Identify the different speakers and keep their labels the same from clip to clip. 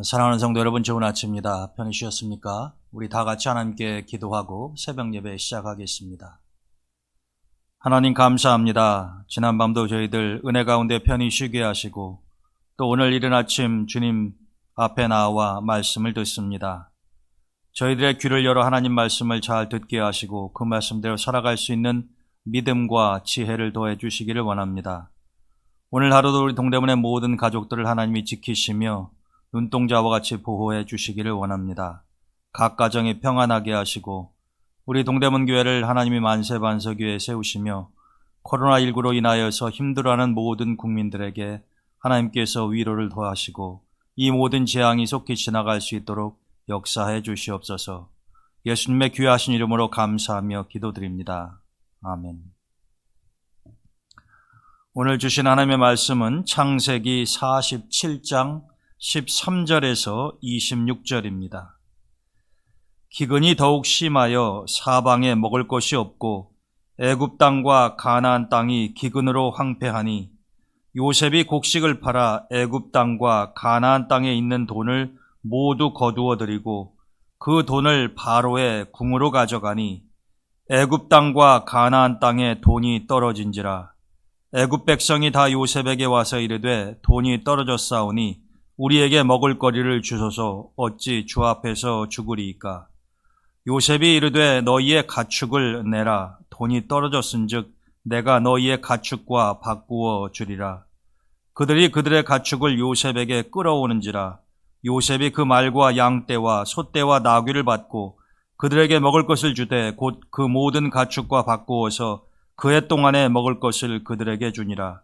Speaker 1: 사랑하는 성도 여러분, 좋은 아침입니다. 편히 쉬었습니까? 우리 다 같이 하나님께 기도하고 새벽 예배 시작하겠습니다. 하나님 감사합니다. 지난밤도 저희들 은혜 가운데 편히 쉬게 하시고 또 오늘 이른 아침 주님 앞에 나와 말씀을 듣습니다. 저희들의 귀를 열어 하나님 말씀을 잘 듣게 하시고 그 말씀대로 살아갈 수 있는 믿음과 지혜를 더해 주시기를 원합니다. 오늘 하루도 우리 동대문의 모든 가족들을 하나님이 지키시며 눈동자와 같이 보호해 주시기를 원합니다. 각 가정이 평안하게 하시고 우리 동대문 교회를 하나님이 만세반석위에 세우시며 코로나19로 인하여서 힘들어하는 모든 국민들에게 하나님께서 위로를 더하시고 이 모든 재앙이 속히 지나갈 수 있도록 역사해 주시옵소서. 예수님의 귀하신 이름으로 감사하며 기도드립니다. 아멘. 오늘 주신 하나님의 말씀은 창세기 47장 13절에서 26절입니다. 기근이 더욱 심하여 사방에 먹을 것이 없고 애굽 땅과 가나안 땅이 기근으로 황폐하니 요셉이 곡식을 팔아 애굽 땅과 가나안 땅에 있는 돈을 모두 거두어 들이고 그 돈을 바로의 궁으로 가져가니 애굽 땅과 가나안 땅에 돈이 떨어진지라. 애굽 백성이 다 요셉에게 와서 이르되 돈이 떨어졌사오니 우리에게 먹을 거리를 주소서. 어찌 주 앞에서 죽으리이까. 요셉이 이르되 너희의 가축을 내라. 돈이 떨어졌은즉 내가 너희의 가축과 바꾸어 주리라. 그들이 그들의 가축을 요셉에게 끌어오는지라. 요셉이 그 말과 양떼와 소떼와 나귀를 받고 그들에게 먹을 것을 주되 곧 그 모든 가축과 바꾸어서 그 해 동안에 먹을 것을 그들에게 주니라.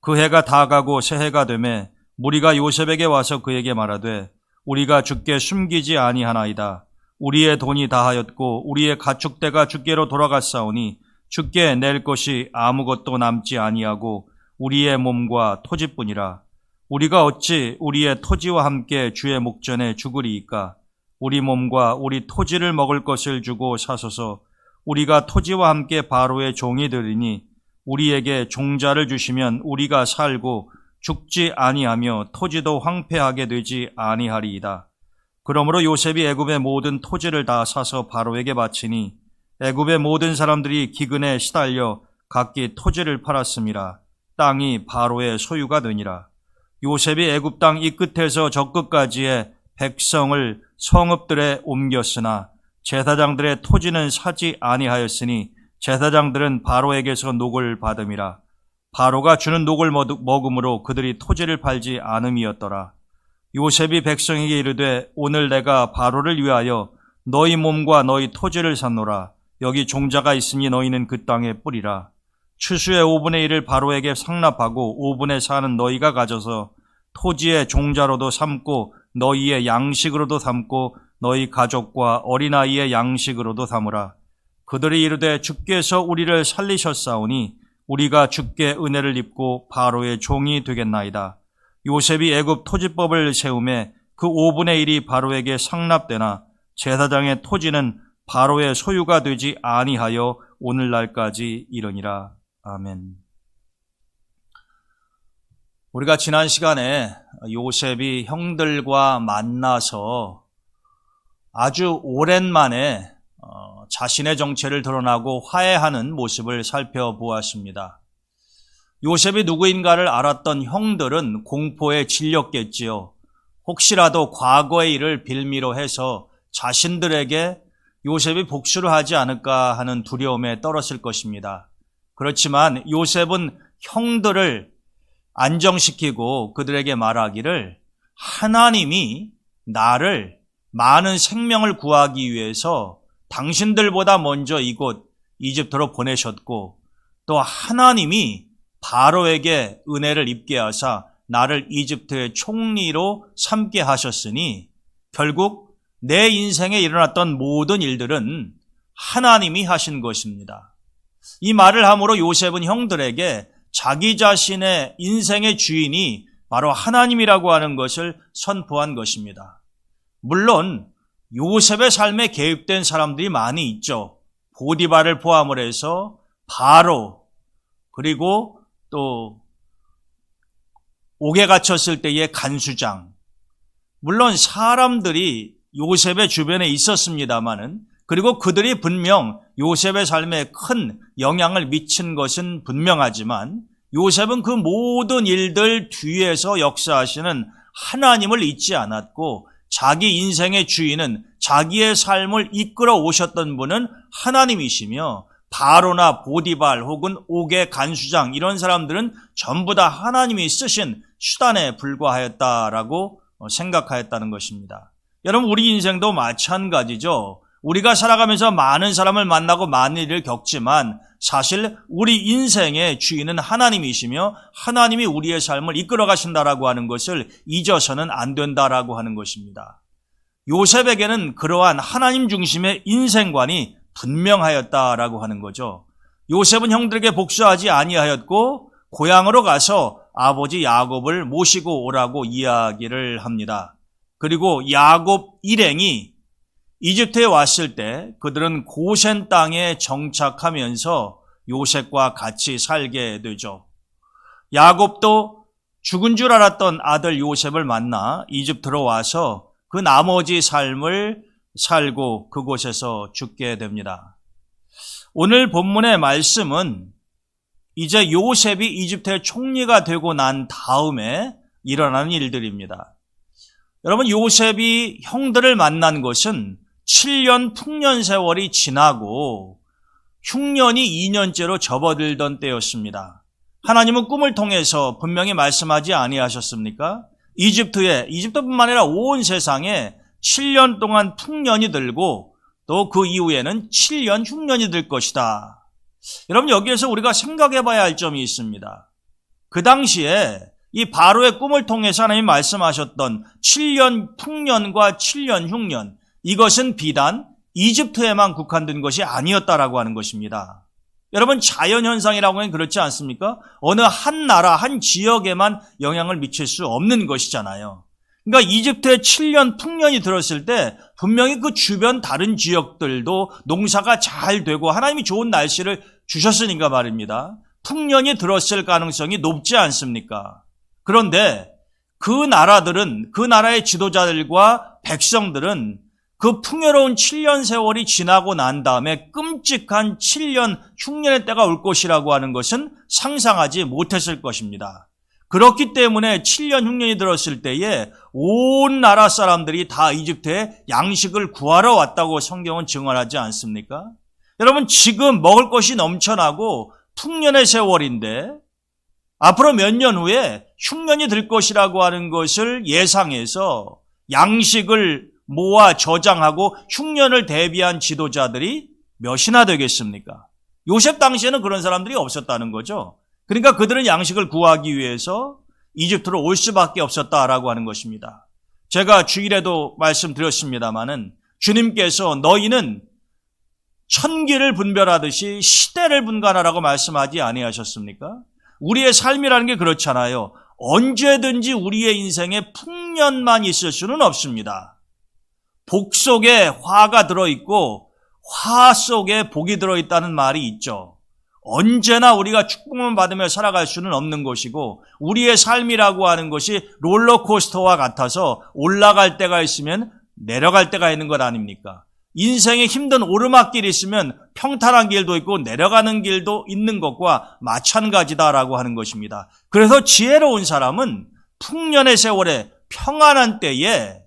Speaker 1: 그 해가 다 가고 새 해가 되매 무리가 요셉에게 와서 그에게 말하되 우리가 주께 숨기지 아니하나이다. 우리의 돈이 다하였고 우리의 가축대가 주께로 돌아갔사오니 주께 낼 것이 아무것도 남지 아니하고 우리의 몸과 토지뿐이라. 우리가 어찌 우리의 토지와 함께 주의 목전에 죽으리이까. 우리 몸과 우리 토지를 먹을 것을 주고 사소서. 우리가 토지와 함께 바로의 종이 되리니 우리에게 종자를 주시면 우리가 살고 죽지 아니하며 토지도 황폐하게 되지 아니하리이다. 그러므로 요셉이 애굽의 모든 토지를 다 사서 바로에게 바치니 애굽의 모든 사람들이 기근에 시달려 각기 토지를 팔았음이라. 땅이 바로의 소유가 되니라. 요셉이 애굽 땅 이 끝에서 저 끝까지의 백성을 성읍들에 옮겼으나 제사장들의 토지는 사지 아니하였으니 제사장들은 바로에게서 녹을 받음이라. 바로가 주는 녹을 먹음으로 그들이 토지를 팔지 않음이었더라. 요셉이 백성에게 이르되 오늘 내가 바로를 위하여 너희 몸과 너희 토지를 샀노라. 여기 종자가 있으니 너희는 그 땅에 뿌리라. 추수의 5분의 1을 바로에게 상납하고 5분의 4는 너희가 가져서 토지의 종자로도 삼고 너희의 양식으로도 삼고 너희 가족과 어린아이의 양식으로도 삼으라. 그들이 이르되 주께서 우리를 살리셨사오니 우리가 주께 은혜를 입고 바로의 종이 되겠나이다. 요셉이 애굽 토지법을 세우매 그 5분의 1이 바로에게 상납되나 제사장의 토지는 바로의 소유가 되지 아니하여 오늘날까지 이르니라. 아멘. 우리가 지난 시간에 요셉이 형들과 만나서 아주 오랜만에 자신의 정체를 드러나고 화해하는 모습을 살펴보았습니다. 요셉이 누구인가를 알았던 형들은 공포에 질렸겠지요. 혹시라도 과거의 일을 빌미로 해서 자신들에게 요셉이 복수를 하지 않을까 하는 두려움에 떨었을 것입니다. 그렇지만 요셉은 형들을 안정시키고 그들에게 말하기를 하나님이 나를 많은 생명을 구하기 위해서 당신들보다 먼저 이곳 이집트로 보내셨고 또 하나님이 바로에게 은혜를 입게 하사 나를 이집트의 총리로 삼게 하셨으니 결국 내 인생에 일어났던 모든 일들은 하나님이 하신 것입니다. 이 말을 함으로 요셉은 형들에게 자기 자신의 인생의 주인이 바로 하나님이라고 하는 것을 선포한 것입니다. 물론 요셉의 삶에 개입된 사람들이 많이 있죠. 보디발을 포함을 해서 바로, 그리고 또 옥에 갇혔을 때의 간수장, 물론 사람들이 요셉의 주변에 있었습니다마는, 그리고 그들이 분명 요셉의 삶에 큰 영향을 미친 것은 분명하지만, 요셉은 그 모든 일들 뒤에서 역사하시는 하나님을 잊지 않았고, 자기 인생의 주인은, 자기의 삶을 이끌어 오셨던 분은 하나님이시며, 바로나 보디발 혹은 옥의 간수장 이런 사람들은 전부 다 하나님이 쓰신 수단에 불과하였다라고 생각하였다는 것입니다. 여러분, 우리 인생도 마찬가지죠. 우리가 살아가면서 많은 사람을 만나고 많은 일을 겪지만 사실 우리 인생의 주인은 하나님이시며 하나님이 우리의 삶을 이끌어 가신다라고 하는 것을 잊어서는 안 된다라고 하는 것입니다. 요셉에게는 그러한 하나님 중심의 인생관이 분명하였다라고 하는 거죠. 요셉은 형들에게 복수하지 아니하였고 고향으로 가서 아버지 야곱을 모시고 오라고 이야기를 합니다. 그리고 야곱 일행이 이집트에 왔을 때 그들은 고센 땅에 정착하면서 요셉과 같이 살게 되죠. 야곱도 죽은 줄 알았던 아들 요셉을 만나 이집트로 와서 그 나머지 삶을 살고 그곳에서 죽게 됩니다. 오늘 본문의 말씀은 이제 요셉이 이집트의 총리가 되고 난 다음에 일어나는 일들입니다. 여러분, 요셉이 형들을 만난 것은 7년 풍년 세월이 지나고 흉년이 2년째로 접어들던 때였습니다. 하나님은 꿈을 통해서 분명히 말씀하지 아니하셨습니까? 이집트뿐만 아니라 온 세상에 7년 동안 풍년이 들고 또 그 이후에는 7년 흉년이 들 것이다. 여러분, 여기에서 우리가 생각해 봐야 할 점이 있습니다. 그 당시에 이 바로의 꿈을 통해서 하나님이 말씀하셨던 7년 풍년과 7년 흉년, 이것은 비단 이집트에만 국한된 것이 아니었다라고 하는 것입니다. 여러분, 자연현상이라고 하면 그렇지 않습니까? 어느 한 나라, 한 지역에만 영향을 미칠 수 없는 것이잖아요. 그러니까 이집트에 7년 풍년이 들었을 때 분명히 그 주변 다른 지역들도 농사가 잘 되고 하나님이 좋은 날씨를 주셨으니까 말입니다. 풍년이 들었을 가능성이 높지 않습니까? 그런데 그 나라들은, 그 나라의 지도자들과 백성들은 그 풍요로운 7년 세월이 지나고 난 다음에 끔찍한 7년 흉년의 때가 올 것이라고 하는 것은 상상하지 못했을 것입니다. 그렇기 때문에 7년 흉년이 들었을 때에 온 나라 사람들이 다 이집트에 양식을 구하러 왔다고 성경은 증언하지 않습니까? 여러분, 지금 먹을 것이 넘쳐나고 풍년의 세월인데 앞으로 몇 년 후에 흉년이 들 것이라고 하는 것을 예상해서 양식을 모아 저장하고 흉년을 대비한 지도자들이 몇이나 되겠습니까? 요셉 당시에는 그런 사람들이 없었다는 거죠. 그러니까 그들은 양식을 구하기 위해서 이집트로 올 수밖에 없었다라고 하는 것입니다. 제가 주일에도 말씀드렸습니다마는 주님께서 너희는 천기를 분별하듯이 시대를 분간하라고 말씀하지 아니하셨습니까? 우리의 삶이라는 게 그렇잖아요. 언제든지 우리의 인생에 풍년만 있을 수는 없습니다. 복 속에 화가 들어있고 화 속에 복이 들어있다는 말이 있죠. 언제나 우리가 축복만 받으며 살아갈 수는 없는 것이고 우리의 삶이라고 하는 것이 롤러코스터와 같아서 올라갈 때가 있으면 내려갈 때가 있는 것 아닙니까? 인생에 힘든 오르막길이 있으면 평탄한 길도 있고 내려가는 길도 있는 것과 마찬가지다라고 하는 것입니다. 그래서 지혜로운 사람은 풍년의 세월에 평안한 때에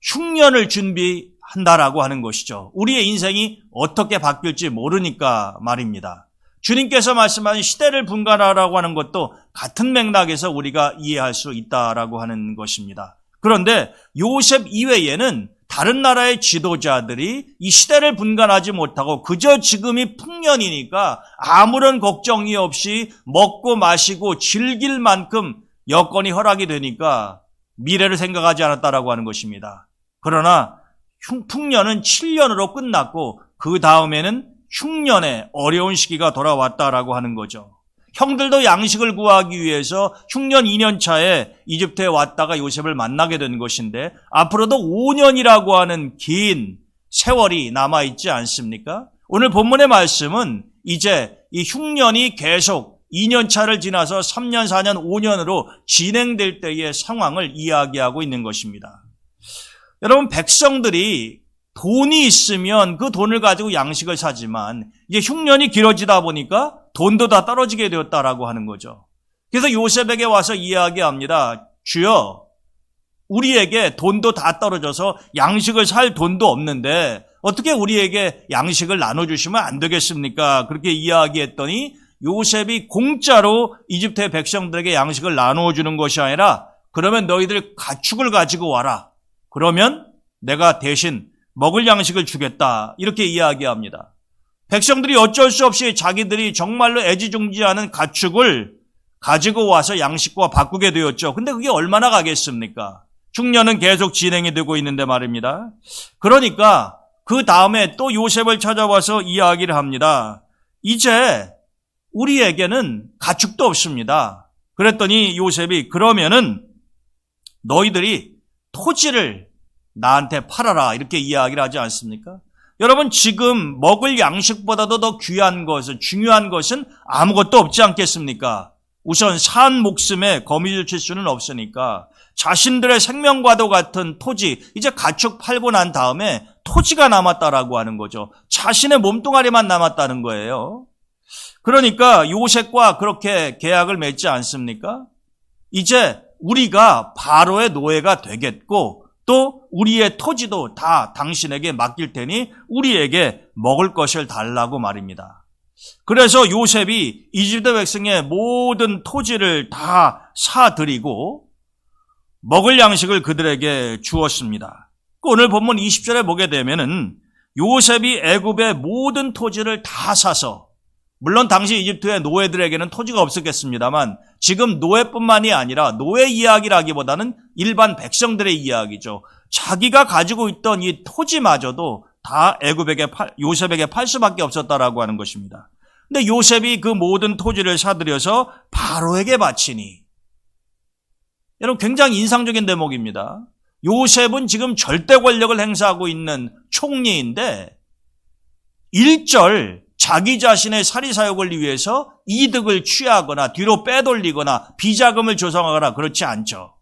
Speaker 1: 흉년을 준비한다라고 하는 것이죠. 우리의 인생이 어떻게 바뀔지 모르니까 말입니다. 주님께서 말씀하신 시대를 분간하라고 하는 것도 같은 맥락에서 우리가 이해할 수 있다라고 하는 것입니다. 그런데 요셉 이외에는 다른 나라의 지도자들이 이 시대를 분간하지 못하고 그저 지금이 풍년이니까 아무런 걱정이 없이 먹고 마시고 즐길 만큼 여건이 허락이 되니까 미래를 생각하지 않았다라고 하는 것입니다. 그러나 풍년은 7년으로 끝났고 그 다음에는 흉년의 어려운 시기가 돌아왔다라고 하는 거죠. 형들도 양식을 구하기 위해서 흉년 2년 차에 이집트에 왔다가 요셉을 만나게 된 것인데 앞으로도 5년이라고 하는 긴 세월이 남아있지 않습니까? 오늘 본문의 말씀은 이제 이 흉년이 계속 2년 차를 지나서 3년, 4년, 5년으로 진행될 때의 상황을 이야기하고 있는 것입니다. 여러분, 백성들이 돈이 있으면 그 돈을 가지고 양식을 사지만 이제 흉년이 길어지다 보니까 돈도 다 떨어지게 되었다라고 하는 거죠. 그래서 요셉에게 와서 이야기합니다. 주여, 우리에게 돈도 다 떨어져서 양식을 살 돈도 없는데 어떻게 우리에게 양식을 나눠주시면 안 되겠습니까? 그렇게 이야기했더니 요셉이 공짜로 이집트의 백성들에게 양식을 나누어주는 것이 아니라 그러면 너희들 가축을 가지고 와라. 그러면 내가 대신 먹을 양식을 주겠다. 이렇게 이야기합니다. 백성들이 어쩔 수 없이 자기들이 정말로 애지중지하는 가축을 가지고 와서 양식과 바꾸게 되었죠. 근데 그게 얼마나 가겠습니까? 흉년은 계속 진행이 되고 있는데 말입니다. 그러니까 그 다음에 또 요셉을 찾아와서 이야기를 합니다. 이제 우리에게는 가축도 없습니다. 그랬더니 요셉이 그러면은 너희들이 토지를 나한테 팔아라 이렇게 이야기를 하지 않습니까? 여러분, 지금 먹을 양식보다도 더 귀한 것은, 중요한 것은 아무것도 없지 않겠습니까? 우선 산 목숨에 거미줄 칠 수는 없으니까 자신들의 생명과도 같은 토지, 이제 가축 팔고 난 다음에 토지가 남았다라고 하는 거죠. 자신의 몸뚱아리만 남았다는 거예요. 그러니까 요셉과 그렇게 계약을 맺지 않습니까? 이제 우리가 바로의 노예가 되겠고 또 우리의 토지도 다 당신에게 맡길 테니 우리에게 먹을 것을 달라고 말입니다. 그래서 요셉이 이집트 백성의 모든 토지를 다 사들이고 먹을 양식을 그들에게 주었습니다. 오늘 본문 20절에 보게 되면은 요셉이 애굽의 모든 토지를 다 사서, 물론 당시 이집트의 노예들에게는 토지가 없었겠습니다만 지금 노예뿐만이 아니라 노예 이야기라기보다는 일반 백성들의 이야기죠. 자기가 가지고 있던 이 토지마저도 다 요셉에게 팔 수밖에 없었다라고 하는 것입니다. 근데 요셉이 그 모든 토지를 사들여서 바로에게 바치니, 여러분, 굉장히 인상적인 대목입니다. 요셉은 지금 절대 권력을 행사하고 있는 총리인데 일절 자기 자신의 사리사욕을 위해서 이득을 취하거나 뒤로 빼돌리거나 비자금을 조성하거나 그렇지 않죠.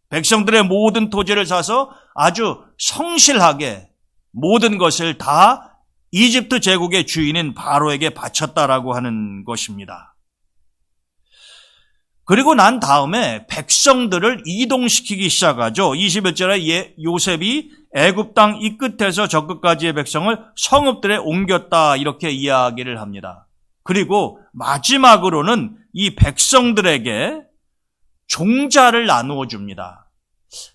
Speaker 1: 백성들의 모든 토지를 사서 아주 성실하게 모든 것을 다 이집트 제국의 주인인 바로에게 바쳤다라고 하는 것입니다. 그리고 난 다음에 백성들을 이동시키기 시작하죠. 21절에 요셉이 애굽 땅 이 끝에서 저 끝까지의 백성을 성읍들에 옮겼다 이렇게 이야기를 합니다. 그리고 마지막으로는 이 백성들에게 종자를 나누어 줍니다.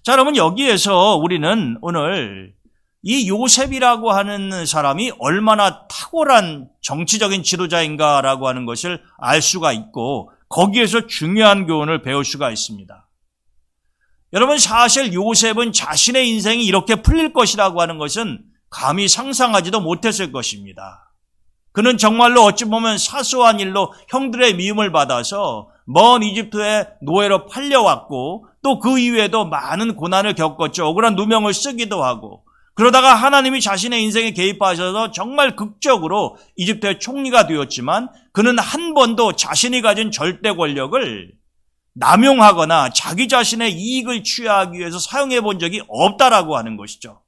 Speaker 1: 자, 여러분, 여기에서 우리는 오늘 이 요셉이라고 하는 사람이 얼마나 탁월한 정치적인 지도자인가라고 하는 것을 알 수가 있고 거기에서 중요한 교훈을 배울 수가 있습니다. 여러분, 사실 요셉은 자신의 인생이 이렇게 풀릴 것이라고 하는 것은 감히 상상하지도 못했을 것입니다. 그는 정말로 어찌 보면 사소한 일로 형들의 미움을 받아서 먼 이집트의 노예로 팔려왔고 또 그 이후에도 많은 고난을 겪었죠. 억울한 누명을 쓰기도 하고, 그러다가 하나님이 자신의 인생에 개입하셔서 정말 극적으로 이집트의 총리가 되었지만 그는 한 번도 자신이 가진 절대 권력을 남용하거나 자기 자신의 이익을 취하기 위해서 사용해 본 적이 없다라고 하는 것이죠.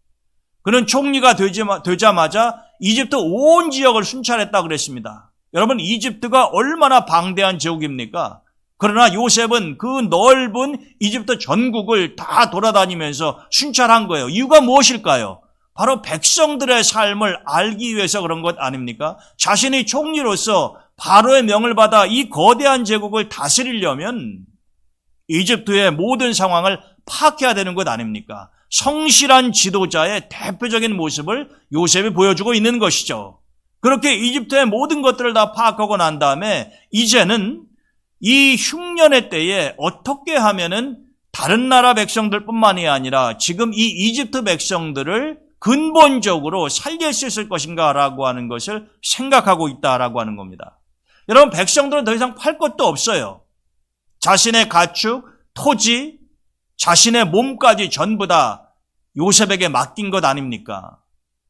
Speaker 1: 그는 총리가 되자마자 이집트 온 지역을 순찰했다고 그랬습니다. 여러분, 이집트가 얼마나 방대한 제국입니까? 그러나 요셉은 그 넓은 이집트 전국을 다 돌아다니면서 순찰한 거예요. 이유가 무엇일까요? 바로 백성들의 삶을 알기 위해서 그런 것 아닙니까? 자신이 총리로서 바로의 명을 받아 이 거대한 제국을 다스리려면 이집트의 모든 상황을 파악해야 되는 것 아닙니까? 성실한 지도자의 대표적인 모습을 요셉이 보여주고 있는 것이죠. 그렇게 이집트의 모든 것들을 다 파악하고 난 다음에 이제는 이 흉년의 때에 어떻게 하면은 다른 나라 백성들뿐만이 아니라 지금 이 이집트 백성들을 근본적으로 살릴 수 있을 것인가라고 하는 것을 생각하고 있다라고 하는 겁니다. 여러분, 백성들은 더 이상 팔 것도 없어요. 자신의 가축, 토지, 자신의 몸까지 전부 다 요셉에게 맡긴 것 아닙니까?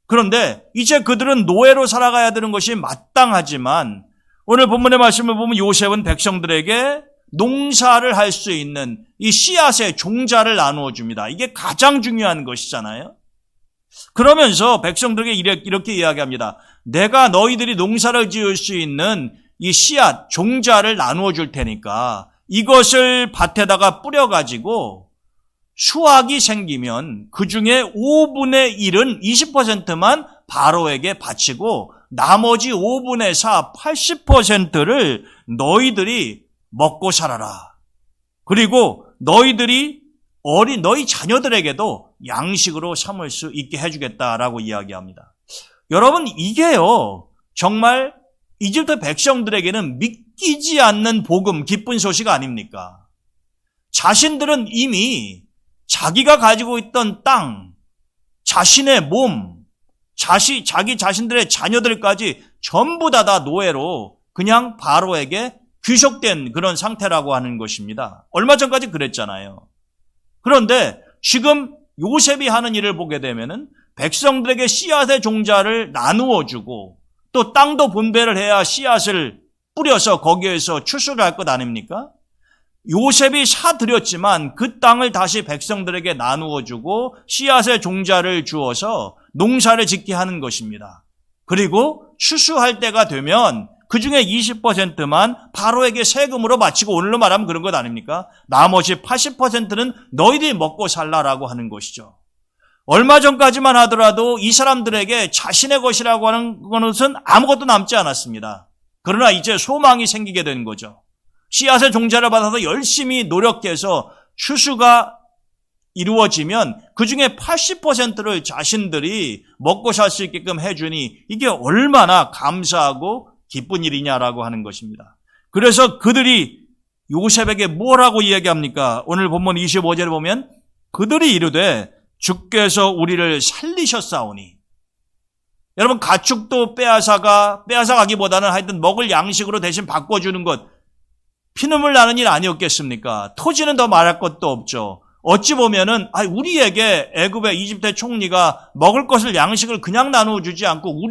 Speaker 1: 그런데 이제 그들은 노예로 살아가야 되는 것이 마땅하지만 오늘 본문의 말씀을 보면 요셉은 백성들에게 농사를 할 수 있는 이 씨앗의 종자를 나누어 줍니다. 이게 가장 중요한 것이잖아요. 그러면서 백성들에게 이렇게 이야기합니다. 내가 너희들이 농사를 지을 수 있는 이 씨앗, 종자를 나누어 줄 테니까 이것을 밭에다가 뿌려가지고 수확이 생기면 그 중에 5분의 1은 20%만 바로에게 바치고 나머지 5분의 4, 80%를 너희들이 먹고 살아라. 그리고 너희 자녀들에게도 양식으로 삼을 수 있게 해주겠다라고 이야기합니다. 여러분, 이게요, 정말 이집트 백성들에게는 믿기지 않는 복음, 기쁜 소식 아닙니까? 자신들은 이미 자기가 가지고 있던 땅, 자신의 몸, 자신들의 자녀들까지 전부 다 노예로 그냥 바로에게 귀속된 그런 상태라고 하는 것입니다. 얼마 전까지 그랬잖아요. 그런데 지금 요셉이 하는 일을 보게 되면은 백성들에게 씨앗의 종자를 나누어 주고 또 땅도 분배를 해야 씨앗을 뿌려서 거기에서 추수를 할 것 아닙니까? 요셉이 사들였지만 그 땅을 다시 백성들에게 나누어 주고 씨앗의 종자를 주어서 농사를 짓게 하는 것입니다. 그리고 추수할 때가 되면 그 중에 20%만 바로에게 세금으로 바치고 오늘로 말하면 그런 것 아닙니까? 나머지 80%는 너희들이 먹고 살라라고 하는 것이죠. 얼마 전까지만 하더라도 이 사람들에게 자신의 것이라고 하는 것은 아무것도 남지 않았습니다. 그러나 이제 소망이 생기게 된 거죠. 씨앗의 종자를 받아서 열심히 노력해서 추수가 이루어지면 그 중에 80%를 자신들이 먹고 살 수 있게끔 해주니 이게 얼마나 감사하고 기쁜 일이냐라고 하는 것입니다. 그래서 그들이 요셉에게 뭐라고 이야기합니까? 오늘 본문 25절에 보면 그들이 이르되 주께서 우리를 살리셨사오니. 여러분, 가축도 빼앗아가기보다는 하여튼 먹을 양식으로 대신 바꿔주는 것, 피눈물 나는 일 아니었겠습니까? 토지는 더 말할 것도 없죠. 어찌 보면은 우리에게 애굽의 이집트의 총리가 먹을 것을 양식을 그냥 나누어 주지 않고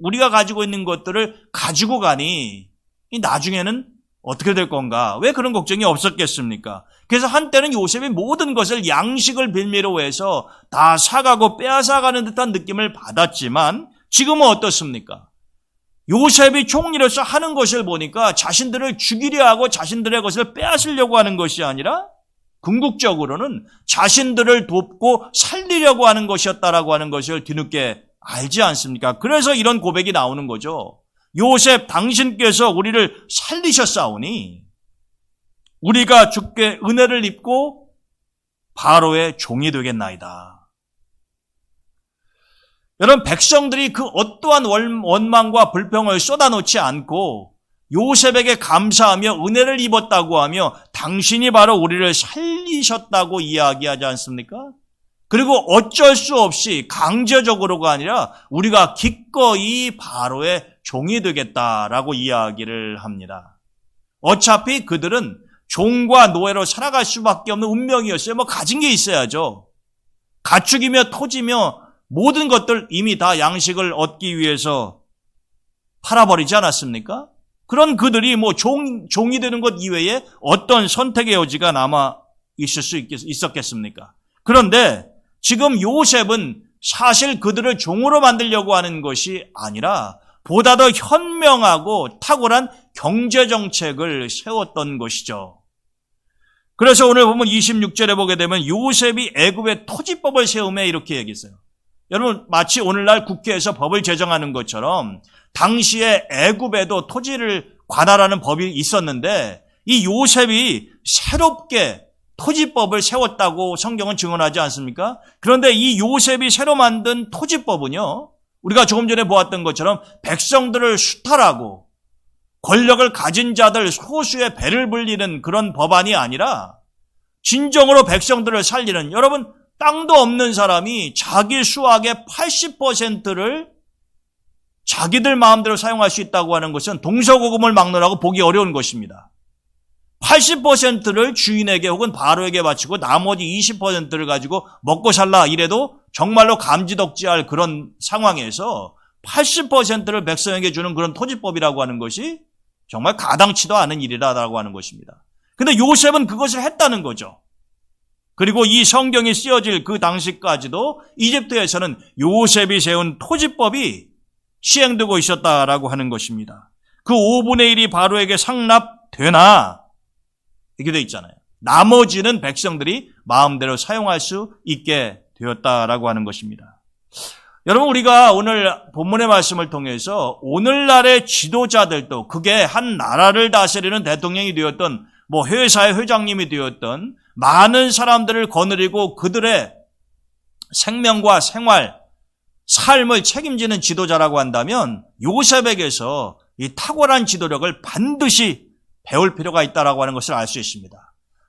Speaker 1: 우리가 가지고 있는 것들을 가지고 가니 나중에는 어떻게 될 건가? 왜 그런 걱정이 없었겠습니까? 그래서 한때는 요셉이 모든 것을 양식을 빌미로 해서 다 사가고 빼앗아가는 듯한 느낌을 받았지만 지금은 어떻습니까? 요셉이 총리로서 하는 것을 보니까 자신들을 죽이려 하고 자신들의 것을 빼앗으려고 하는 것이 아니라 궁극적으로는 자신들을 돕고 살리려고 하는 것이었다라고 하는 것을 뒤늦게 알지 않습니까? 그래서 이런 고백이 나오는 거죠. 요셉, 당신께서 우리를 살리셨사오니 우리가 주께 은혜를 입고 바로의 종이 되겠나이다. 여러분, 백성들이 그 어떠한 원망과 불평을 쏟아놓지 않고 요셉에게 감사하며 은혜를 입었다고 하며 당신이 바로 우리를 살리셨다고 이야기하지 않습니까? 그리고 어쩔 수 없이 강제적으로가 아니라 우리가 기꺼이 바로의 종이 되겠다라고 이야기를 합니다. 어차피 그들은 종과 노예로 살아갈 수밖에 없는 운명이었어요. 가진 게 있어야죠. 가축이며 토지며 모든 것들 이미 다 양식을 얻기 위해서 팔아버리지 않았습니까? 그런 그들이 종이 되는 것 이외에 어떤 선택의 여지가 남아 있을 수 있었겠습니까? 그런데 지금 요셉은 사실 그들을 종으로 만들려고 하는 것이 아니라 보다 더 현명하고 탁월한 경제정책을 세웠던 것이죠. 그래서 오늘 보면 26절에 보게 되면 요셉이 애굽의 토지법을 세우며 이렇게 얘기했어요. 여러분, 마치 오늘날 국회에서 법을 제정하는 것처럼 당시에 애굽에도 토지를 관할하는 법이 있었는데 이 요셉이 새롭게 토지법을 세웠다고 성경은 증언하지 않습니까? 그런데 이 요셉이 새로 만든 토지법은요, 우리가 조금 전에 보았던 것처럼 백성들을 수탈하고 권력을 가진 자들 소수의 배를 불리는 그런 법안이 아니라 진정으로 백성들을 살리는, 여러분, 땅도 없는 사람이 자기 수확의 80%를 자기들 마음대로 사용할 수 있다고 하는 것은 동서고금을 막론하고 보기 어려운 것입니다. 80%를 주인에게 혹은 바로에게 바치고 나머지 20%를 가지고 먹고 살라 이래도 정말로 감지덕지할 그런 상황에서 80%를 백성에게 주는 그런 토지법이라고 하는 것이 정말 가당치도 않은 일이라고 하는 것입니다. 근데 요셉은 그것을 했다는 거죠. 그리고 이 성경이 쓰여질 그 당시까지도 이집트에서는 요셉이 세운 토지법이 시행되고 있었다라고 하는 것입니다. 그 5분의 1이 바로에게 상납되나 이렇게 돼 있잖아요. 나머지는 백성들이 마음대로 사용할 수 있게 되었다라고 하는 것입니다. 여러분, 우리가 오늘 본문의 말씀을 통해서 오늘날의 지도자들도, 그게 한 나라를 다스리는 대통령이 되었던 회사의 회장님이 되었던 많은 사람들을 거느리고 그들의 생명과 생활, 삶을 책임지는 지도자라고 한다면 요셉에게서 이 탁월한 지도력을 반드시 배울 필요가 있다라고 하는 것을 알 수 있습니다.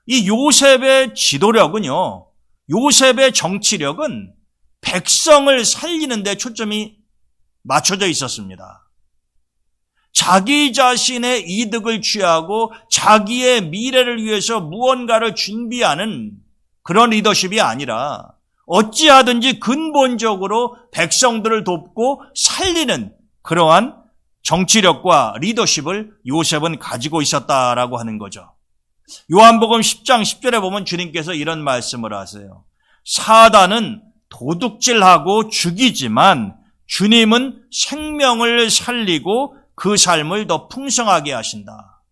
Speaker 1: 이 요셉의 지도력은요, 요셉의 정치력은 백성을 살리는 데 초점이 맞춰져 있었습니다. 자기 자신의 이득을 취하고 자기의 미래를 위해서 무언가를 준비하는 그런 리더십이 아니라 어찌하든지 근본적으로 백성들을 돕고 살리는 그러한 정치력과 리더십을 요셉은 가지고 있었다라고 하는 거죠. 요한복음 10장 10절에 보면 주님께서 이런 말씀을 하세요. 사단은 도둑질하고 죽이지만 주님은 생명을 살리고 그 삶을 더 풍성하게 하신다.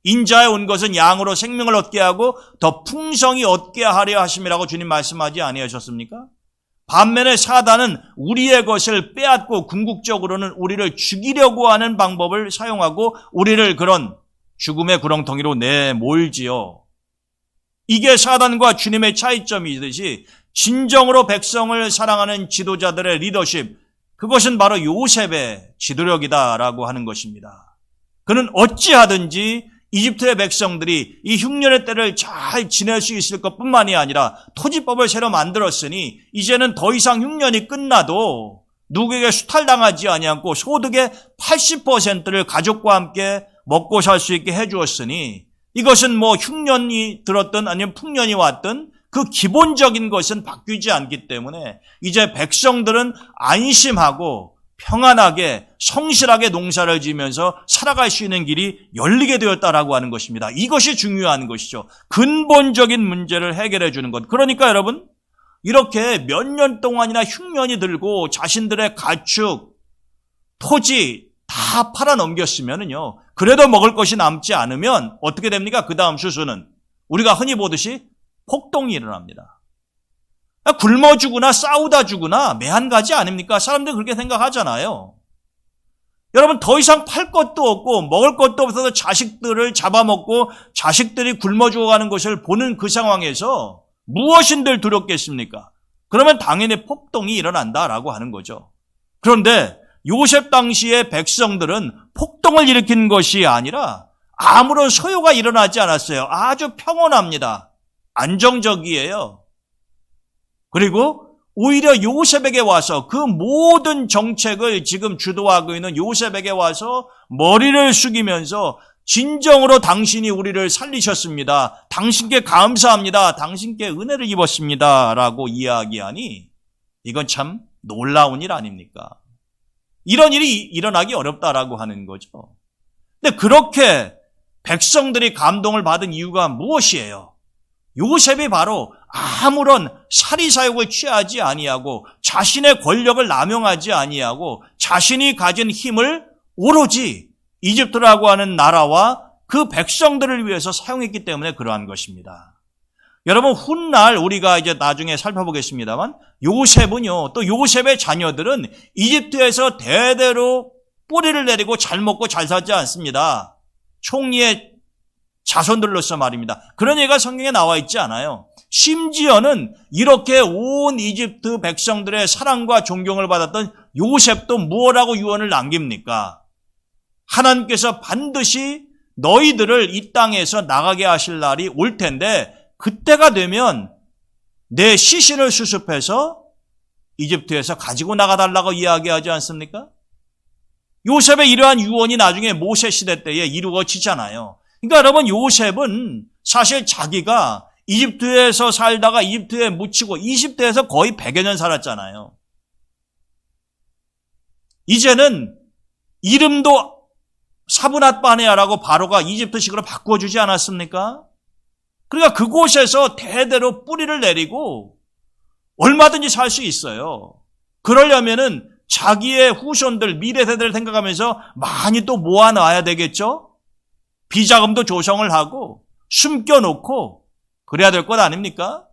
Speaker 1: 인자에 온 것은 양으로 생명을 얻게 하고 더 풍성히 얻게 하려 하심이라고 주님 말씀하지 아니하셨습니까? 반면에 사단은 우리의 것을 빼앗고 궁극적으로는 우리를 죽이려고 하는 방법을 사용하고 우리를 그런 죽음의 구렁텅이로 내몰지요. 이게 사단과 주님의 차이점이듯이 진정으로 백성을 사랑하는 지도자들의 리더십, 그것은 바로 요셉의 지도력이다라고 하는 것입니다. 그는 어찌하든지 이집트의 백성들이 이 흉년의 때를 잘 지낼 수 있을 것뿐만이 아니라 토지법을 새로 만들었으니 이제는 더 이상 흉년이 끝나도 누구에게 수탈당하지 아니하고 소득의 80%를 가족과 함께 먹고 살 수 있게 해주었으니 이것은 흉년이 들었든 아니면 풍년이 왔든 그 기본적인 것은 바뀌지 않기 때문에 이제 백성들은 안심하고 평안하게 성실하게 농사를 지으면서 살아갈 수 있는 길이 열리게 되었다라고 하는 것입니다. 이것이 중요한 것이죠. 근본적인 문제를 해결해 주는 것. 그러니까 여러분, 이렇게 몇 년 동안이나 흉년이 들고 자신들의 가축, 토지 다 팔아넘겼으면은요, 그래도 먹을 것이 남지 않으면 어떻게 됩니까? 그 다음 수순은 우리가 흔히 보듯이 폭동이 일어납니다. 굶어 죽으나 싸우다 죽으나 매한가지 아닙니까? 사람들이 그렇게 생각하잖아요. 여러분, 더 이상 팔 것도 없고 먹을 것도 없어서 자식들을 잡아먹고 자식들이 굶어 죽어가는 것을 보는 그 상황에서 무엇인들 두렵겠습니까? 그러면 당연히 폭동이 일어난다라고 하는 거죠. 그런데 요셉 당시의 백성들은 폭동을 일으킨 것이 아니라 아무런 소요가 일어나지 않았어요. 아주 평온합니다. 안정적이에요. 그리고 오히려 요셉에게 와서 그 모든 정책을 지금 주도하고 있는 요셉에게 와서 머리를 숙이면서 진정으로 당신이 우리를 살리셨습니다. 당신께 감사합니다. 당신께 은혜를 입었습니다. 라고 이야기하니 이건 참 놀라운 일 아닙니까? 이런 일이 일어나기 어렵다라고 하는 거죠. 근데 그렇게 백성들이 감동을 받은 이유가 무엇이에요? 요셉이 바로 아무런 사리사욕을 취하지 아니하고 자신의 권력을 남용하지 아니하고 자신이 가진 힘을 오로지 이집트라고 하는 나라와 그 백성들을 위해서 사용했기 때문에 그러한 것입니다. 여러분, 훗날 우리가 이제 나중에 살펴보겠습니다만 요셉은요, 또 요셉의 자녀들은 이집트에서 대대로 뿌리를 내리고 잘 먹고 잘 살지 않습니다. 총리의 자손들로서 말입니다. 그런 얘기가 성경에 나와 있지 않아요. 심지어는 이렇게 온 이집트 백성들의 사랑과 존경을 받았던 요셉도 무엇라고 유언을 남깁니까? 하나님께서 반드시 너희들을 이 땅에서 나가게 하실 날이 올 텐데 그때가 되면 내 시신을 수습해서 이집트에서 가지고 나가달라고 이야기하지 않습니까? 요셉의 이러한 유언이 나중에 모세 시대 때에 이루어지잖아요. 그러니까 여러분, 요셉은 사실 자기가 이집트에서 살다가 이집트에 묻히고 20대에서 거의 100여 년 살았잖아요. 이제는 이름도 사브낫 바네아라고 바로가 이집트식으로 바꿔주지 않았습니까? 그러니까 그곳에서 대대로 뿌리를 내리고 얼마든지 살 수 있어요. 그러려면은 자기의 후손들, 미래 세대를 생각하면서 많이 또 모아놔야 되겠죠? 비자금도 조성을 하고 숨겨놓고 그래야 될 것 아닙니까?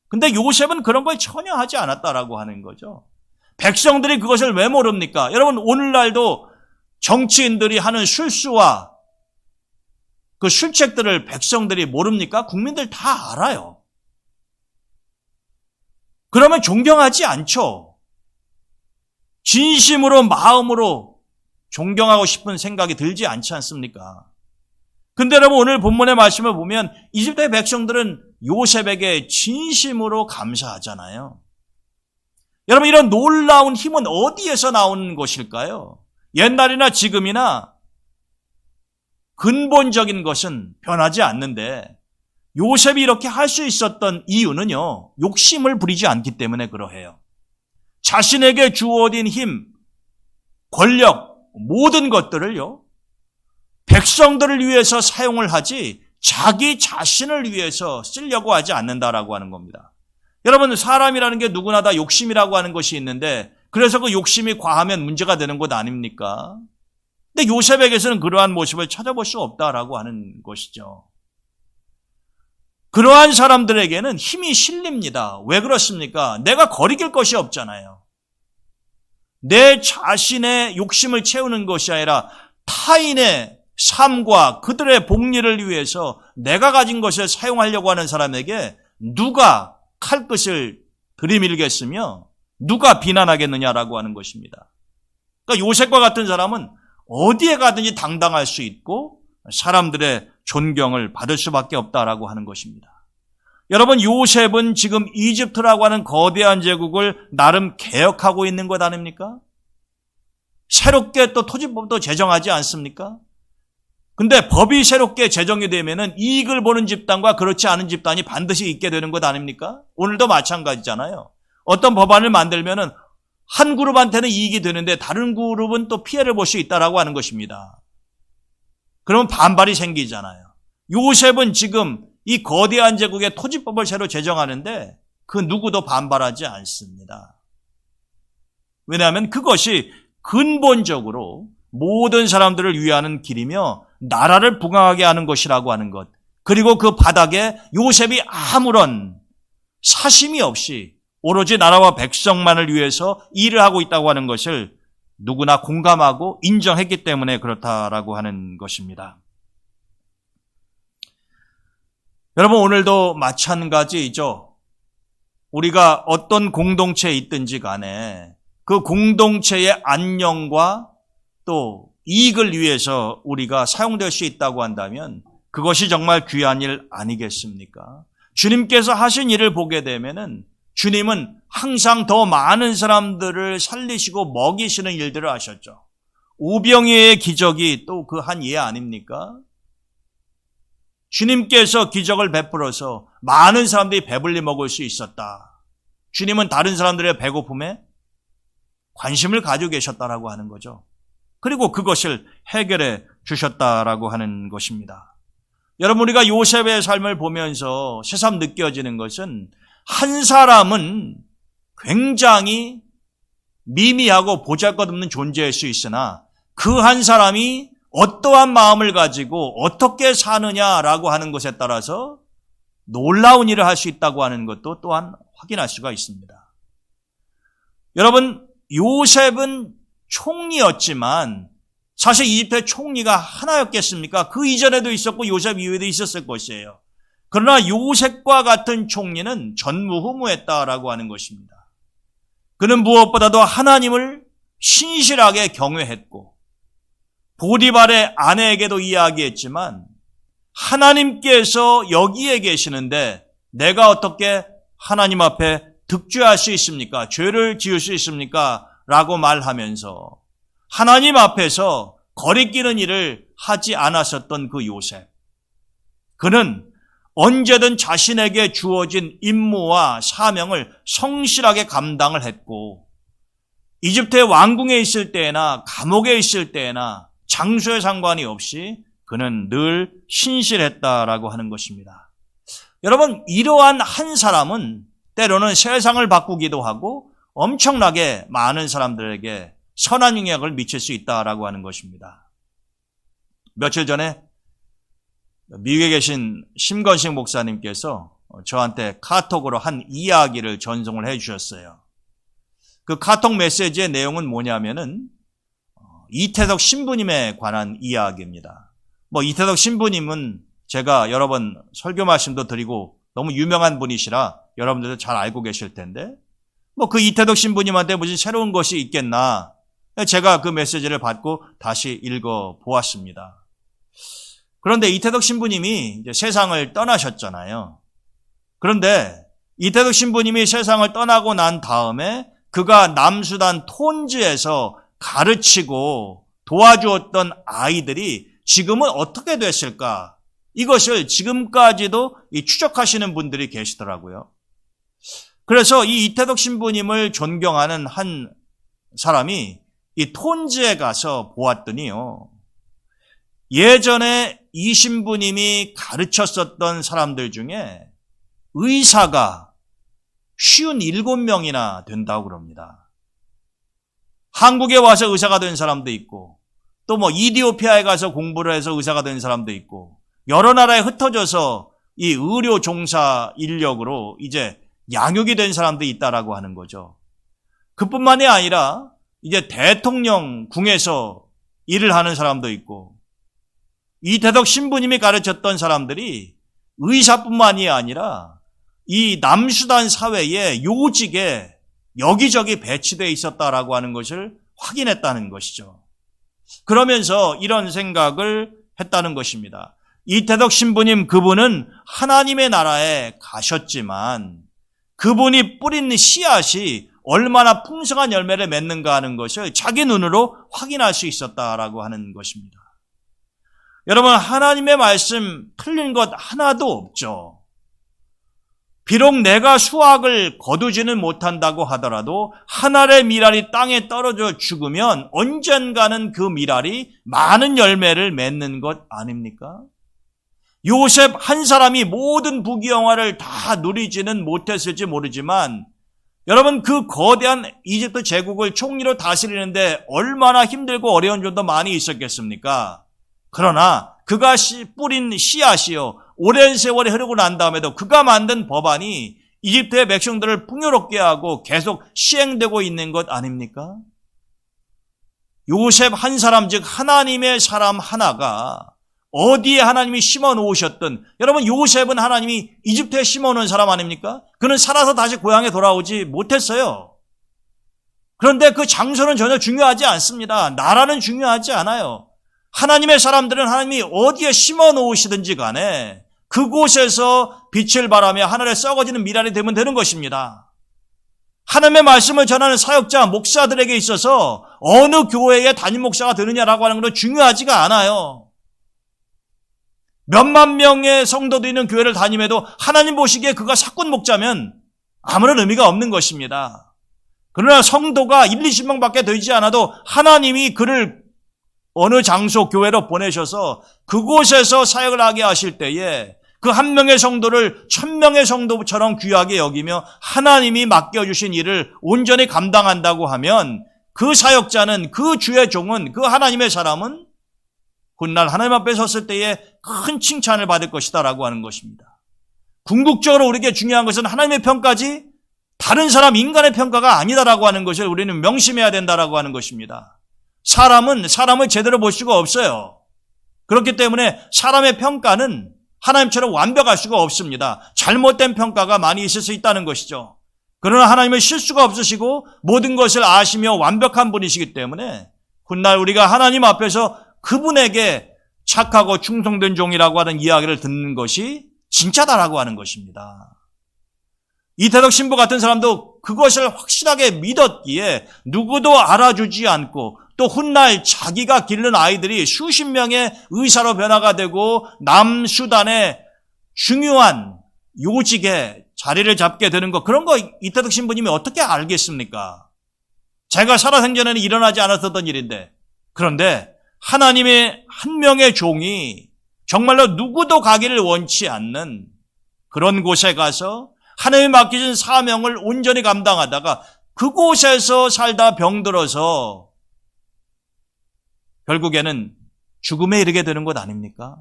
Speaker 1: 근데 요셉은 그런 걸 전혀 하지 않았다라고 하는 거죠. 백성들이 그것을 왜 모릅니까? 여러분, 오늘날도 정치인들이 하는 술수와 그 술책들을 백성들이 모릅니까? 국민들 다 알아요. 그러면 존경하지 않죠. 진심으로 마음으로 존경하고 싶은 생각이 들지 않지 않습니까? 근데 여러분, 오늘 본문의 말씀을 보면 이집트의 백성들은 요셉에게 진심으로 감사하잖아요. 여러분, 이런 놀라운 힘은 어디에서 나오는 것일까요? 옛날이나 지금이나 근본적인 것은 변하지 않는데 요셉이 이렇게 할 수 있었던 이유는요, 욕심을 부리지 않기 때문에 그러해요. 자신에게 주어진 힘, 권력, 모든 것들을요, 백성들을 위해서 사용을 하지 자기 자신을 위해서 쓰려고 하지 않는다라고 하는 겁니다. 여러분, 사람이라는 게 누구나 다 욕심이라고 하는 것이 있는데 그래서 그 욕심이 과하면 문제가 되는 것 아닙니까? 근데 요셉에게서는 그러한 모습을 찾아볼 수 없다라고 하는 것이죠. 그러한 사람들에게는 힘이 실립니다. 왜 그렇습니까? 내가 거리낄 것이 없잖아요. 내 자신의 욕심을 채우는 것이 아니라 타인의 삶과 그들의 복리를 위해서 내가 가진 것을 사용하려고 하는 사람에게 누가 칼끝을 들이밀겠으며 누가 비난하겠느냐라고 하는 것입니다. 그러니까 요셉과 같은 사람은 어디에 가든지 당당할 수 있고 사람들의 존경을 받을 수밖에 없다라고 하는 것입니다. 여러분, 요셉은 지금 이집트라고 하는 거대한 제국을 나름 개혁하고 있는 것 아닙니까? 새롭게 또 토지법도 제정하지 않습니까? 근데 법이 새롭게 제정이 되면은 이익을 보는 집단과 그렇지 않은 집단이 반드시 있게 되는 것 아닙니까? 오늘도 마찬가지잖아요. 어떤 법안을 만들면은 한 그룹한테는 이익이 되는데 다른 그룹은 또 피해를 볼 수 있다라고 하는 것입니다. 그러면 반발이 생기잖아요. 요셉은 지금 이 거대한 제국의 토지법을 새로 제정하는데 그 누구도 반발하지 않습니다. 왜냐하면 그것이 근본적으로 모든 사람들을 위하는 길이며 나라를 부강하게 하는 것이라고 하는 것, 그리고 그 바닥에 요셉이 아무런 사심이 없이 오로지 나라와 백성만을 위해서 일을 하고 있다고 하는 것을 누구나 공감하고 인정했기 때문에 그렇다라고 하는 것입니다. 여러분, 오늘도 마찬가지이죠. 우리가 어떤 공동체에 있든지 간에 그 공동체의 안녕과 또 이익을 위해서 우리가 사용될 수 있다고 한다면 그것이 정말 귀한 일 아니겠습니까? 주님께서 하신 일을 보게 되면은 주님은 항상 더 많은 사람들을 살리시고 먹이시는 일들을 하셨죠. 오병이어의 기적이 또 그 한 예 아닙니까? 주님께서 기적을 베풀어서 많은 사람들이 배불리 먹을 수 있었다. 주님은 다른 사람들의 배고픔에 관심을 가지고 계셨다라고 하는 거죠. 그리고 그것을 해결해 주셨다라고 하는 것입니다. 여러분, 우리가 요셉의 삶을 보면서 새삼 느껴지는 것은 한 사람은 굉장히 미미하고 보잘것없는 존재일 수 있으나 그 한 사람이 어떠한 마음을 가지고 어떻게 사느냐라고 하는 것에 따라서 놀라운 일을 할 수 있다고 하는 것도 또한 확인할 수가 있습니다. 여러분, 요셉은 총리였지만 사실 이집트의 총리가 하나였겠습니까? 그 이전에도 있었고 요셉 이후에도 있었을 것이에요. 그러나 요셉과 같은 총리는 전무후무했다라고 하는 것입니다. 그는 무엇보다도 하나님을 신실하게 경외했고 보디발의 아내에게도 이야기했지만 하나님께서 여기에 계시는데 내가 어떻게 하나님 앞에 득죄할 수 있습니까? 죄를 지을 수 있습니까? 라고 말하면서 하나님 앞에서 거리끼는 일을 하지 않았었던 그 요셉. 그는 언제든 자신에게 주어진 임무와 사명을 성실하게 감당을 했고 이집트의 왕궁에 있을 때나 감옥에 있을 때나 장소에 상관이 없이 그는 늘 신실했다라고 하는 것입니다. 여러분, 이러한 한 사람은 때로는 세상을 바꾸기도 하고 엄청나게 많은 사람들에게 선한 영향을 미칠 수 있다라고 하는 것입니다. 며칠 전에 미국에 계신 심건식 목사님께서 저한테 카톡으로 한 이야기를 전송을 해 주셨어요. 그 카톡 메시지의 내용은 뭐냐면은 이태석 신부님에 관한 이야기입니다. 이태석 신부님은 제가 여러 번 설교 말씀도 드리고 너무 유명한 분이시라 여러분들도 잘 알고 계실 텐데 그 이태석 신부님한테 무슨 새로운 것이 있겠나 제가 그 메시지를 받고 다시 읽어 보았습니다. 그런데 이태석 신부님이 이제 세상을 떠나셨잖아요. 그런데 이태석 신부님이 세상을 떠나고 난 다음에 그가 남수단 톤즈에서 가르치고 도와주었던 아이들이 지금은 어떻게 됐을까? 이것을 지금까지도 추적하시는 분들이 계시더라고요. 그래서 이 이태석 신부님을 존경하는 한 사람이 이 톤즈에 가서 보았더니요. 예전에 이 신부님이 가르쳤었던 사람들 중에 의사가 57명이나 된다고 그럽니다. 한국에 와서 의사가 된 사람도 있고 또 이디오피아에 가서 공부를 해서 의사가 된 사람도 있고 여러 나라에 흩어져서 이 의료 종사 인력으로 이제 양육이 된 사람도 있다라고 하는 거죠. 그뿐만이 아니라 이제 대통령 궁에서 일을 하는 사람도 있고 이태석 신부님이 가르쳤던 사람들이 의사뿐만이 아니라 이 남수단 사회의 요직에 여기저기 배치되어 있었다라고 하는 것을 확인했다는 것이죠. 그러면서 이런 생각을 했다는 것입니다. 이태석 신부님 그분은 하나님의 나라에 가셨지만 그분이 뿌린 씨앗이 얼마나 풍성한 열매를 맺는가 하는 것을 자기 눈으로 확인할 수 있었다라고 하는 것입니다. 여러분, 하나님의 말씀 틀린 것 하나도 없죠. 비록 내가 수확을 거두지는 못한다고 하더라도 한 알의 밀알이 땅에 떨어져 죽으면 언젠가는 그 밀알이 많은 열매를 맺는 것 아닙니까? 요셉 한 사람이 모든 부귀영화를 다 누리지는 못했을지 모르지만 여러분, 그 거대한 이집트 제국을 총리로 다스리는데 얼마나 힘들고 어려운 점도 많이 있었겠습니까? 그러나 그가 뿌린 씨앗이요, 오랜 세월이 흐르고 난 다음에도 그가 만든 법안이 이집트의 백성들을 풍요롭게 하고 계속 시행되고 있는 것 아닙니까? 요셉 한 사람, 즉 하나님의 사람 하나가 어디에 하나님이 심어 놓으셨든, 여러분, 요셉은 하나님이 이집트에 심어 놓은 사람 아닙니까? 그는 살아서 다시 고향에 돌아오지 못했어요. 그런데 그 장소는 전혀 중요하지 않습니다. 나라는 중요하지 않아요. 하나님의 사람들은 하나님이 어디에 심어 놓으시든지 간에 그곳에서 빛을 발하며 하늘에 썩어지는 밀알이 되면 되는 것입니다. 하나님의 말씀을 전하는 사역자, 목사들에게 있어서 어느 교회의 담임 목사가 되느냐라고 하는 건 중요하지가 않아요. 몇만 명의 성도도 있는 교회를 다님해도 하나님 보시기에 그가 사꾼 목자면 아무런 의미가 없는 것입니다. 그러나 성도가 1, 20명밖에 되지 않아도 하나님이 그를 어느 장소 교회로 보내셔서 그곳에서 사역을 하게 하실 때에 그 한 명의 성도를 1000명의 성도처럼 귀하게 여기며 하나님이 맡겨주신 일을 온전히 감당한다고 하면 그 사역자는, 그 주의 종은, 그 하나님의 사람은 훗날 하나님 앞에 섰을 때에 큰 칭찬을 받을 것이다 라고 하는 것입니다. 궁극적으로 우리에게 중요한 것은 하나님의 평가지 다른 사람, 인간의 평가가 아니다라고 하는 것을 우리는 명심해야 된다라고 하는 것입니다. 사람은 사람을 제대로 볼 수가 없어요. 그렇기 때문에 사람의 평가는 하나님처럼 완벽할 수가 없습니다. 잘못된 평가가 많이 있을 수 있다는 것이죠. 그러나 하나님은 실수가 없으시고 모든 것을 아시며 완벽한 분이시기 때문에 훗날 우리가 하나님 앞에서 그분에게 착하고 충성된 종이라고 하는 이야기를 듣는 것이 진짜다라고 하는 것입니다. 이태석 신부 같은 사람도 그것을 확실하게 믿었기에 누구도 알아주지 않고 또 훗날 자기가 기른 아이들이 수십 명의 의사로 변화가 되고 남수단의 중요한 요직에 자리를 잡게 되는 것, 그런 거 이태석 신부님이 어떻게 알겠습니까? 제가 살아생전에는 일어나지 않았었던 일인데, 그런데 하나님의 한 명의 종이 정말로 누구도 가기를 원치 않는 그런 곳에 가서 하나님이 맡기신 사명을 온전히 감당하다가 그곳에서 살다 병들어서 결국에는 죽음에 이르게 되는 것 아닙니까?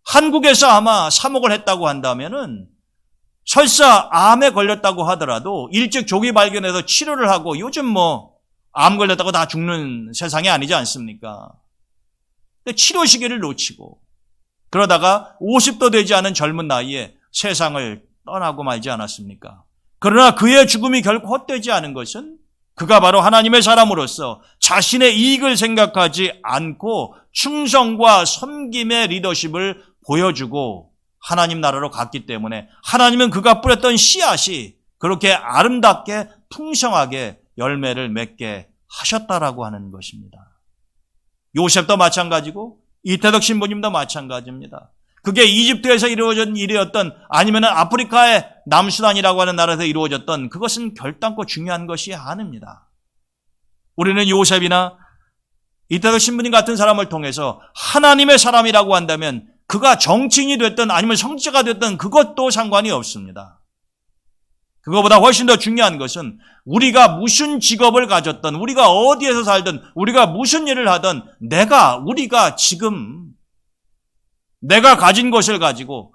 Speaker 1: 한국에서 아마 사목을 했다고 한다면은 설사 암에 걸렸다고 하더라도 일찍 조기 발견해서 치료를 하고 요즘 암 걸렸다고 다 죽는 세상이 아니지 않습니까? 근데 치료 시기를 놓치고 그러다가 50도 되지 않은 젊은 나이에 세상을 떠나고 말지 않았습니까? 그러나 그의 죽음이 결코 헛되지 않은 것은 그가 바로 하나님의 사람으로서 자신의 이익을 생각하지 않고 충성과 섬김의 리더십을 보여주고 하나님 나라로 갔기 때문에 하나님은 그가 뿌렸던 씨앗이 그렇게 아름답게 풍성하게 열매를 맺게 하셨다라고 하는 것입니다. 요셉도 마찬가지고 이태덕 신부님도 마찬가지입니다. 그게 이집트에서 이루어진 일이었던 아니면 아프리카의 남수단이라고 하는 나라에서 이루어졌던 그것은 결단코 중요한 것이 아닙니다. 우리는 요셉이나 이태덕 신부님 같은 사람을 통해서 하나님의 사람이라고 한다면 그가 정치인이 됐든 아니면 성직자가 됐든 그것도 상관이 없습니다. 그거보다 훨씬 더 중요한 것은 우리가 무슨 직업을 가졌든 우리가 어디에서 살든 우리가 무슨 일을 하든 우리가 지금 내가 가진 것을 가지고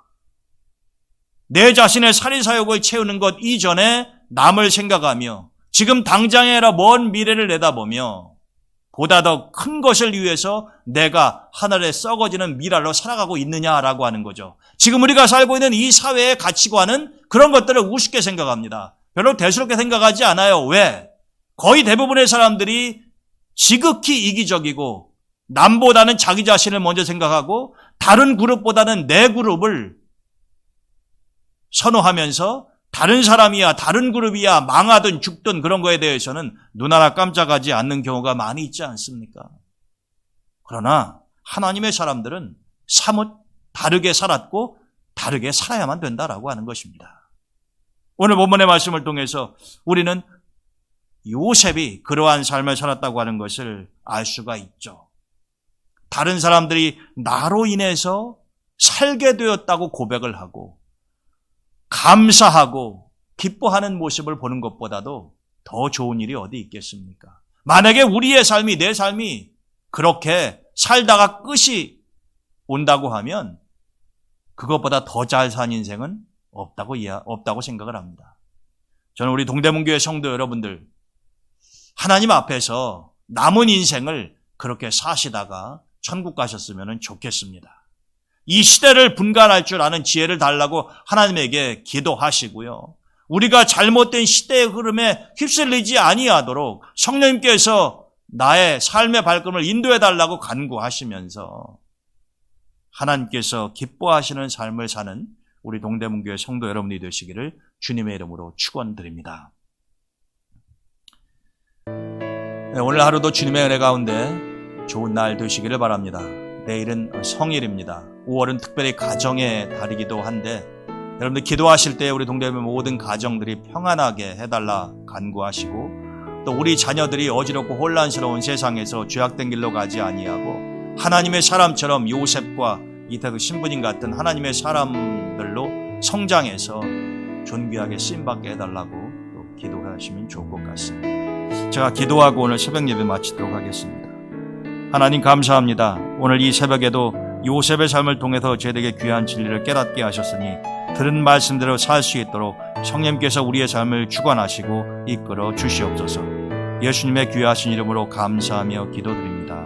Speaker 1: 내 자신의 사리사욕을 채우는 것 이전에 남을 생각하며 지금 당장에 아니라 먼 미래를 내다보며 보다 더 큰 것을 위해서 내가 하늘에 썩어지는 미랄로 살아가고 있느냐라고 하는 거죠. 지금 우리가 살고 있는 이 사회의 가치관은 그런 것들을 우습게 생각합니다. 별로 대수롭게 생각하지 않아요. 왜? 거의 대부분의 사람들이 지극히 이기적이고 남보다는 자기 자신을 먼저 생각하고 다른 그룹보다는 내 그룹을 선호하면서 다른 사람이야 다른 그룹이야 망하든 죽든 그런 거에 대해서는 눈 하나 깜짝하지 않는 경우가 많이 있지 않습니까? 그러나 하나님의 사람들은 사뭇 다르게 살았고 다르게 살아야만 된다라고 하는 것입니다. 오늘 본문의 말씀을 통해서 우리는 요셉이 그러한 삶을 살았다고 하는 것을 알 수가 있죠. 다른 사람들이 나로 인해서 살게 되었다고 고백을 하고 감사하고 기뻐하는 모습을 보는 것보다도 더 좋은 일이 어디 있겠습니까? 만약에 우리의 삶이 내 삶이 그렇게 살다가 끝이 온다고 하면 그것보다 더 잘 산 인생은 없다고 생각을 합니다. 저는 우리 동대문교회 성도 여러분들 하나님 앞에서 남은 인생을 그렇게 사시다가 천국 가셨으면 좋겠습니다. 이 시대를 분간할 줄 아는 지혜를 달라고 하나님에게 기도하시고요. 우리가 잘못된 시대의 흐름에 휩쓸리지 아니하도록 성령님께서 나의 삶의 발걸음을 인도해 달라고 간구하시면서 하나님께서 기뻐하시는 삶을 사는 우리 동대문교회 성도 여러분이 되시기를 주님의 이름으로 축원드립니다. 네, 오늘 하루도 주님의 은혜 가운데 좋은 날 되시기를 바랍니다. 내일은 성일입니다. 5월은 특별히 가정의 달이기도 한데 여러분들 기도하실 때 우리 동대문 모든 가정들이 평안하게 해달라 간구하시고 또 우리 자녀들이 어지럽고 혼란스러운 세상에서 죄악된 길로 가지 아니하고 하나님의 사람처럼 요셉과 이태덕 신부님 같은 하나님의 사람들로 성장해서 존귀하게 쓰임받게 해달라고 또 기도하시면 좋을 것 같습니다. 제가 기도하고 오늘 새벽 예배 마치도록 하겠습니다. 하나님 감사합니다. 오늘 이 새벽에도 요셉의 삶을 통해서 저희에게 귀한 진리를 깨닫게 하셨으니 들은 말씀대로 살 수 있도록 성령님께서 우리의 삶을 주관하시고 이끌어 주시옵소서. 예수님의 귀하신 이름으로 감사하며 기도드립니다.